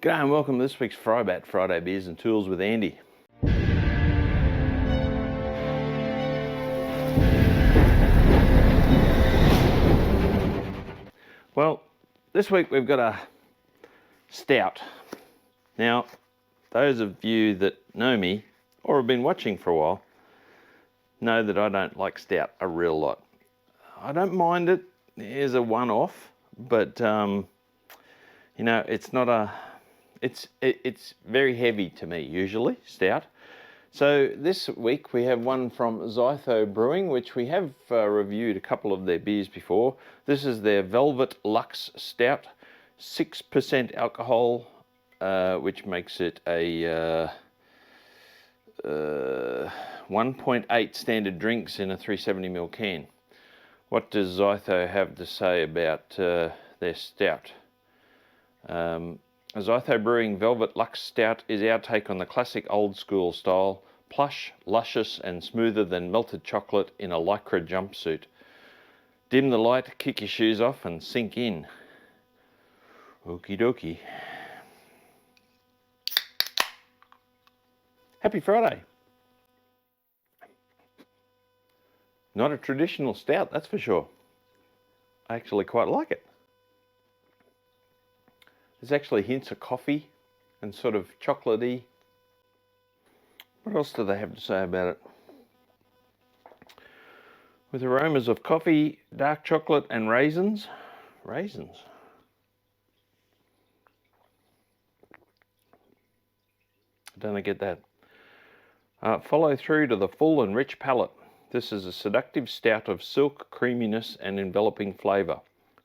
G'day and welcome to this week's Frybat Friday Beers and Tools with Andy. Well, this week we've got a stout. Now, those of you that know me or have been watching for a while know that I don't like stout a real lot. I don't mind it as a one-off, but you know, it's not a... It's very heavy to me, usually, stout. So this week we have one from Zytho Brewing, which we have reviewed a couple of their beers before. This is their Velvet Luxe Stout, 6% alcohol, which makes it a 1.8 standard drinks in a 370ml can. What does Zytho have to say about their stout? Zytho Brewing Velvet Luxe Stout is our take on the classic old school style, plush, luscious and smoother than melted chocolate in a lycra jumpsuit. Dim the light, kick your shoes off and sink in. Okie dokie. Happy Friday. Not a traditional stout, that's for sure. I actually quite like it. There's actually hints of coffee and sort of chocolatey. What else do they have to say about it? With aromas of coffee, dark chocolate and raisins. Raisins. I don't get that. Follow through to the full and rich palate. This is a seductive stout of silk, creaminess and enveloping flavour.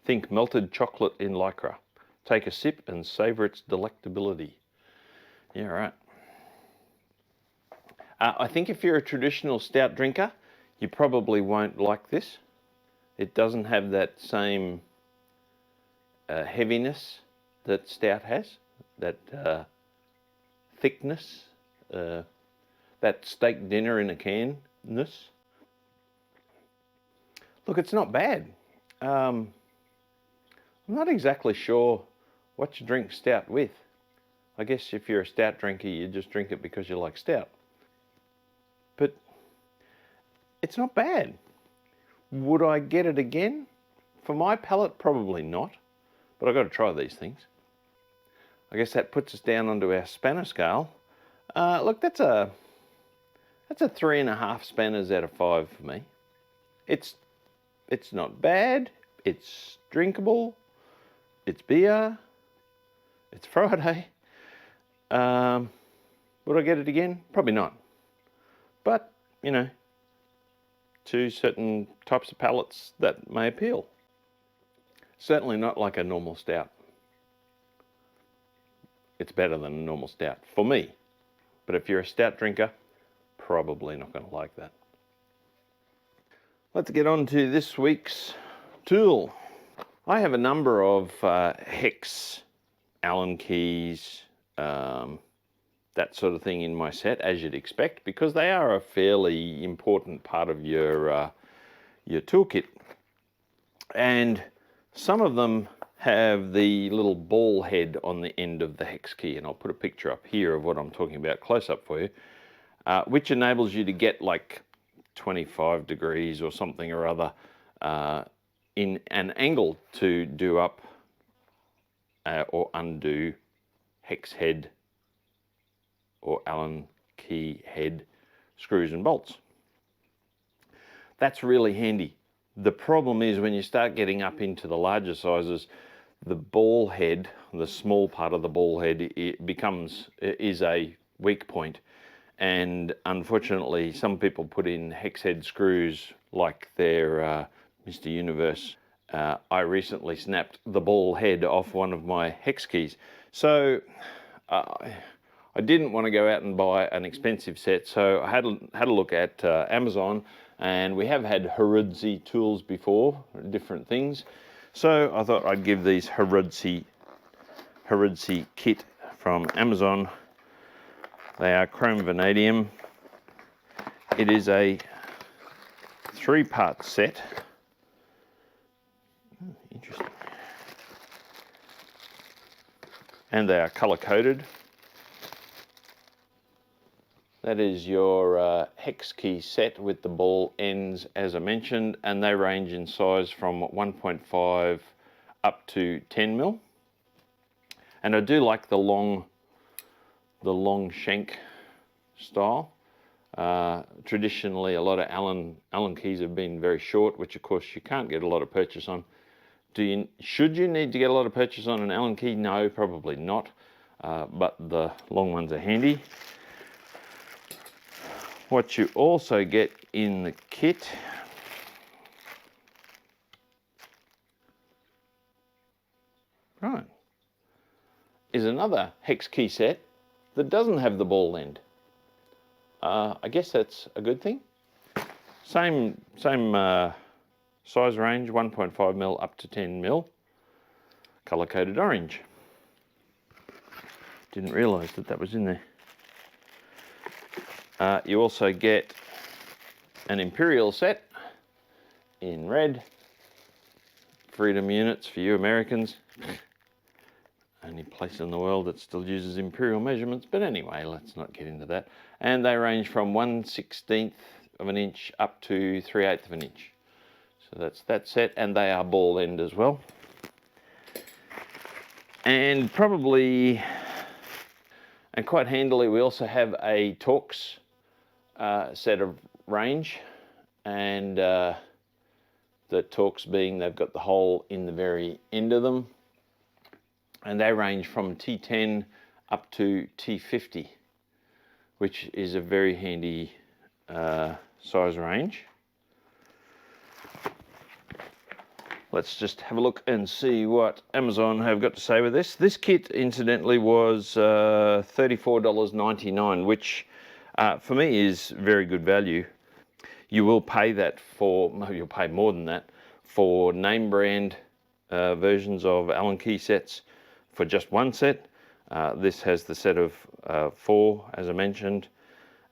Think melted chocolate in lycra. Take a sip and savour its delectability. Yeah, right. I think if you're a traditional stout drinker, you probably won't like this. It doesn't have that same heaviness that stout has, that thickness, that steak dinner in a can-ness. Look, it's not bad. I'm not exactly sure what you drink stout with. I guess if you're a stout drinker, you just drink it because you like stout. But it's not bad. Would I get it again? For my palate, probably not. But I've got to try these things. I guess that puts us down onto our spanner scale. Look, that's a 3.5 spanners out of 5 for me. It's not bad. It's drinkable. It's beer. It's Friday. Would I get it again? Probably not. But, you know, to certain types of palates that may appeal. Certainly not like a normal stout. It's better than a normal stout for me. But if you're a stout drinker, probably not going to like that. Let's get on to this week's tool. I have a number of hex Allen keys, that sort of thing in my set, as you'd expect, because they are a fairly important part of your toolkit. And some of them have the little ball head on the end of the hex key, and I'll put a picture up here of what I'm talking about close up for you, which enables you to get like 25 degrees or something or other in an angle to do up or undo hex head or Allen key head screws and bolts. That's really handy. The problem is when you start getting up into the larger sizes, the ball head, the small part of the ball head, is a weak point. And unfortunately, some people put in hex head screws like their Mr. Universe. I recently snapped the ball head off one of my hex keys. So I didn't want to go out and buy an expensive set, so I had a look at Amazon, and we have had Horudsy tools before, different things. So I thought I'd give these Horudsy kit from Amazon. They are chrome vanadium. It is a 3-part set. Interesting. and they are color coded. That is your hex key set with the ball ends, as I mentioned, and they range in size from 1.5 up to 10 mil. And I do like the long shank style. Traditionally, a lot of Allen keys have been very short, which of course you can't get a lot of purchase on. Should you need to get a lot of purchase on an Allen key? No, probably not. But the long ones are handy. What you also get in the kit is another hex key set that doesn't have the ball end. I guess that's a good thing. Same size range, 1.5 mil up to 10 mil, color coded orange. Didn't realize that was in there. You also get an Imperial set in red. Freedom units for you Americans. Only place in the world that still uses Imperial measurements, but anyway, let's not get into that. And they range from 1/16 of an inch up to 3/8 of an inch. So that's that set, and they are ball end as well. And probably, and quite handily, we also have a Torx set of range, and the Torx being they've got the hole in the very end of them, and they range from T10 up to T50, which is a very handy size range. Let's just have a look and see what Amazon have got to say with this. This kit, incidentally, was $34.99, which for me is very good value. You will pay that for, maybe you'll pay more than that, for name brand versions of Allen key sets for just one set. This has the set of 4, as I mentioned,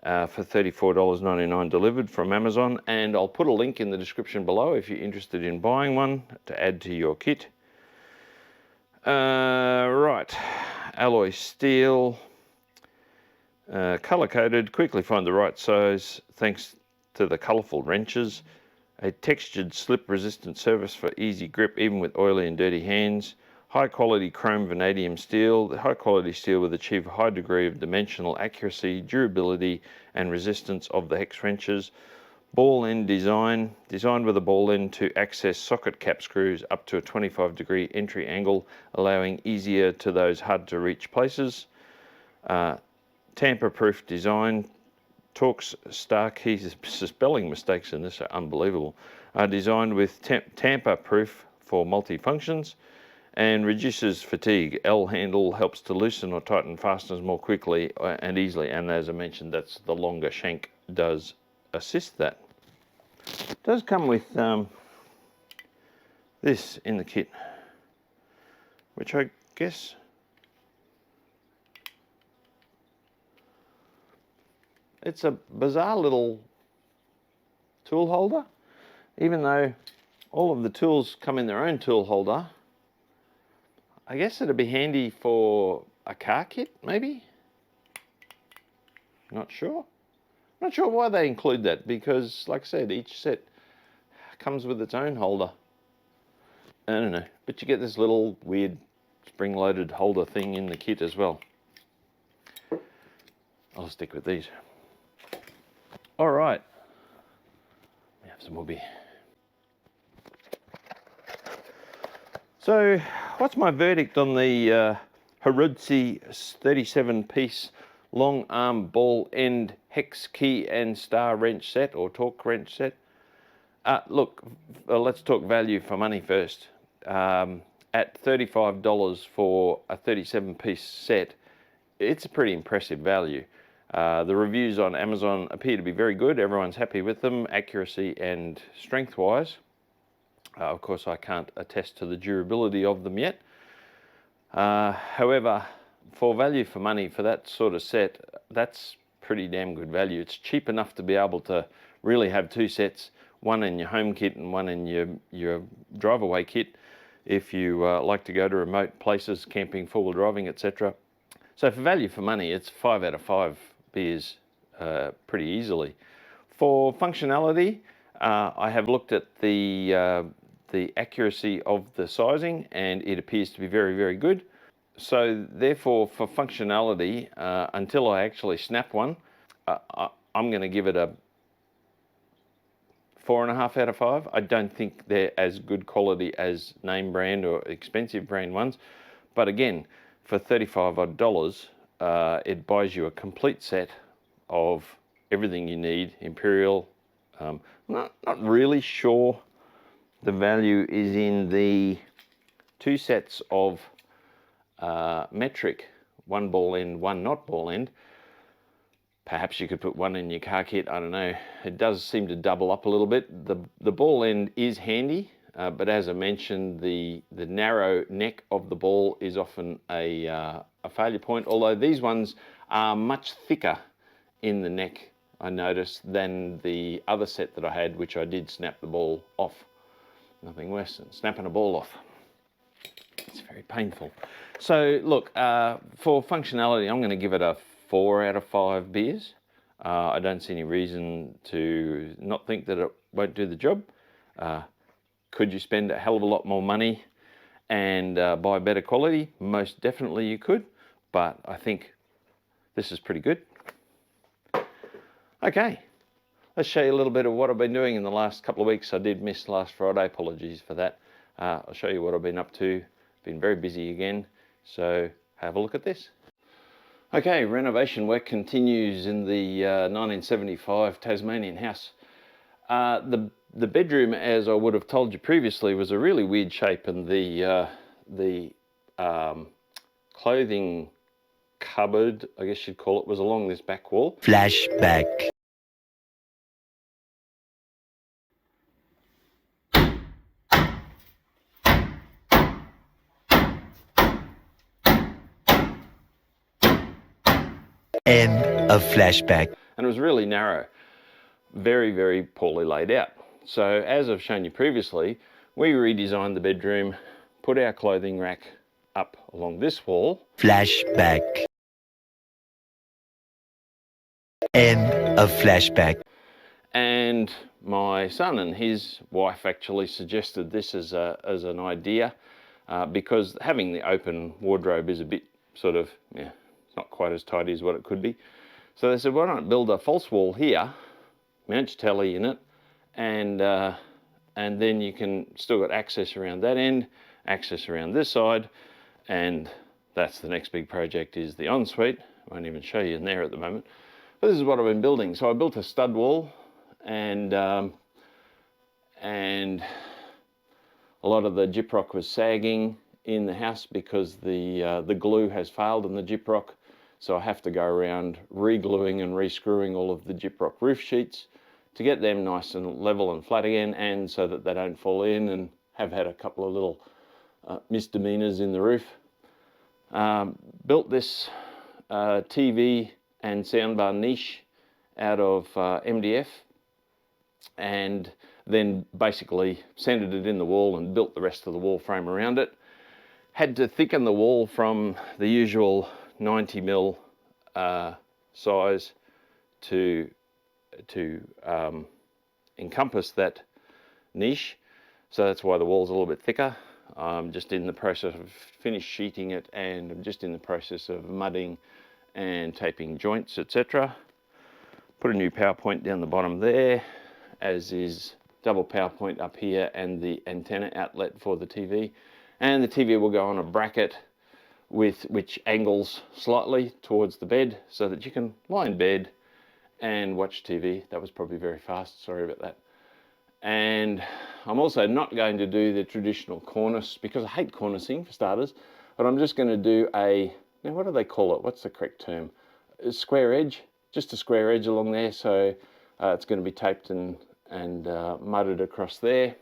for $34.99 delivered from Amazon, and I'll put a link in the description below if you're interested in buying one to add to your kit. Right, alloy steel, color coded, quickly find the right size thanks to the colorful wrenches, a textured slip resistant surface for easy grip even with oily and dirty hands, high quality chrome vanadium steel. The high quality steel will achieve a high degree of dimensional accuracy, durability and resistance of the hex wrenches. Ball end design, designed with a ball end to access socket cap screws up to a 25-degree entry angle, allowing easier to those hard to reach places. Tamper-proof design. Torx star keys, spelling mistakes in this are unbelievable, are designed with tamper-proof for multi-functions and reduces fatigue. L handle helps to loosen or tighten fasteners more quickly and easily, and as I mentioned, that's the longer shank does assist that. It does come with this in the kit, which I guess it's a bizarre little tool holder. Even though all of the tools come in their own tool holder, I guess it'd be handy for a car kit, maybe? Not sure. Not sure why they include that, because like I said, each set comes with its own holder. I don't know, but you get this little weird spring-loaded holder thing in the kit as well. I'll stick with these. All right, let me have some more beer. So, what's my verdict on the Horudsy 37-piece long arm ball end hex key and star wrench set, or torque wrench set? Look, let's talk value for money first. At $35 for a 37-piece set, it's a pretty impressive value. The reviews on Amazon appear to be very good. Everyone's happy with them, accuracy and strength-wise. Of course, I can't attest to the durability of them yet. However, for value for money for that sort of set, that's pretty damn good value. It's cheap enough to be able to really have two sets, one in your home kit and one in your drive-away kit. if you like to go to remote places, camping, four-wheel driving, etc. So for value for money, it's 5 out of 5 beers pretty easily. For functionality, I have looked at the accuracy of the sizing, and it appears to be very, very good. So therefore, for functionality, until I actually snap one, I'm going to give it a 4.5 out of 5. I don't think they're as good quality as name brand or expensive brand ones, but again, for $35 odd, it buys you a complete set of everything you need. Imperial. Not really sure the value is in the 2 sets of metric, 1 ball end, 1 not ball end. Perhaps you could put 1 in your car kit, I don't know. It does seem to double up a little bit. The ball end is handy, but as I mentioned, the narrow neck of the ball is often a failure point, although these ones are much thicker in the neck, I noticed, than the other set that I had, which I did snap the ball off. Nothing worse than snapping a ball off. It's very painful. So look, for functionality, I'm going to give it a 4 out of 5 beers. I don't see any reason to not think that it won't do the job. Could you spend a hell of a lot more money and buy better quality? Most definitely you could, but I think this is pretty good. Okay, let's show you a little bit of what I've been doing in the last couple of weeks. I did miss last Friday, apologies for that. I'll show you what I've been up to. Been very busy again, so have a look at this. Okay, renovation work continues in the 1975 Tasmanian house. The bedroom, as I would have told you previously, was a really weird shape, and the clothing cupboard, I guess you'd call it, was along this back wall. Flashback. End of flashback. And it was really narrow, very, very poorly laid out. So as I've shown you previously, we redesigned the bedroom, put our clothing rack up along this wall. Flashback. End of flashback. And my son and his wife actually suggested this as an idea, because having the open wardrobe is a bit sort of, yeah, not quite as tidy as what it could be. So they said, why not build a false wall here, mount your telly in it, and then you can still got access around that end, access around this side, and that's the next big project, is the ensuite. I won't even show you in there at the moment. But this is what I've been building. So I built a stud wall, and a lot of the gyprock was sagging in the house because the glue has failed in the gyprock. So I have to go around re-gluing and re-screwing all of the gyprock roof sheets to get them nice and level and flat again, and so that they don't fall in, and have had a couple of little misdemeanors in the roof. Built this TV and soundbar niche out of MDF, and then basically centered it in the wall and built the rest of the wall frame around it. Had to thicken the wall from the usual 90mm size to encompass that niche, so that's why the wall's a little bit thicker. I'm just in the process of finish sheeting it, and I'm just in the process of mudding and taping joints, etc. Put a new power point down the bottom there, as is double power point up here, and the antenna outlet for the TV. And the TV will go on a bracket which angles slightly towards the bed, so that you can lie in bed and watch TV. That was probably very fast, sorry about that. And I'm also not going to do the traditional cornice, because I hate cornicing for starters, but I'm just going to do a, now what do they call it? What's the correct term? A square edge, just a square edge along there. So it's going to be taped and mudded across there.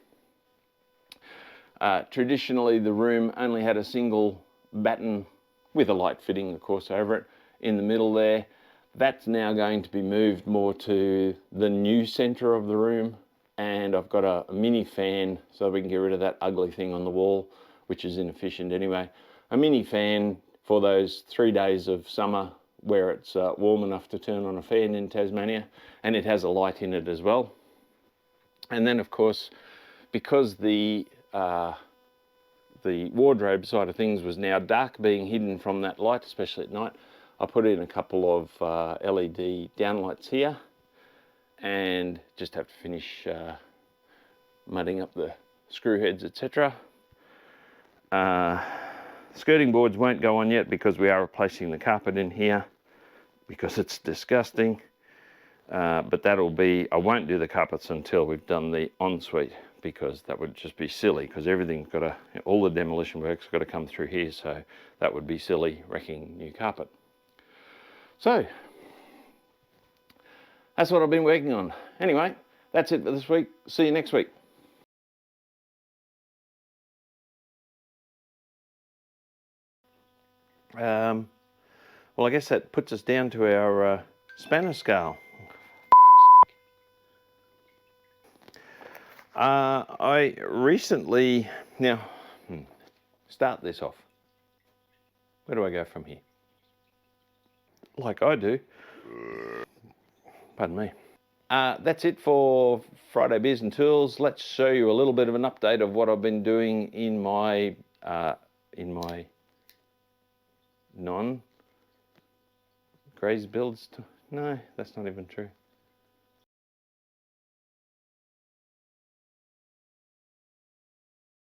Traditionally, the room only had a single batten with a light fitting, of course, over it in the middle there. That's now going to be moved more to the new center of the room, and I've got a mini fan so we can get rid of that ugly thing on the wall. which is inefficient anyway. A mini fan for those 3 days of summer where it's warm enough to turn on a fan in Tasmania, and it has a light in it as well. And then of course, because the wardrobe side of things was now dark, being hidden from that light, especially at night, I put in a couple of LED downlights here, and just have to finish mudding up the screw heads, etc. Skirting boards won't go on yet because we are replacing the carpet in here because it's disgusting. But that'll be, I won't do the carpets until we've done the ensuite, because that would just be silly, because everything's got to, all the demolition work's got to come through here, so that would be silly wrecking new carpet. So that's what I've been working on. Anyway, that's it for this week. See you next week. Well, I guess that puts us down to our spanner scale. I recently, now, start this off. Where do I go from here? Like I do. Pardon me. That's it for Friday Beers and Tools. Let's show you a little bit of an update of what I've been doing in my non-GRAYZBILDZ. No, that's not even true.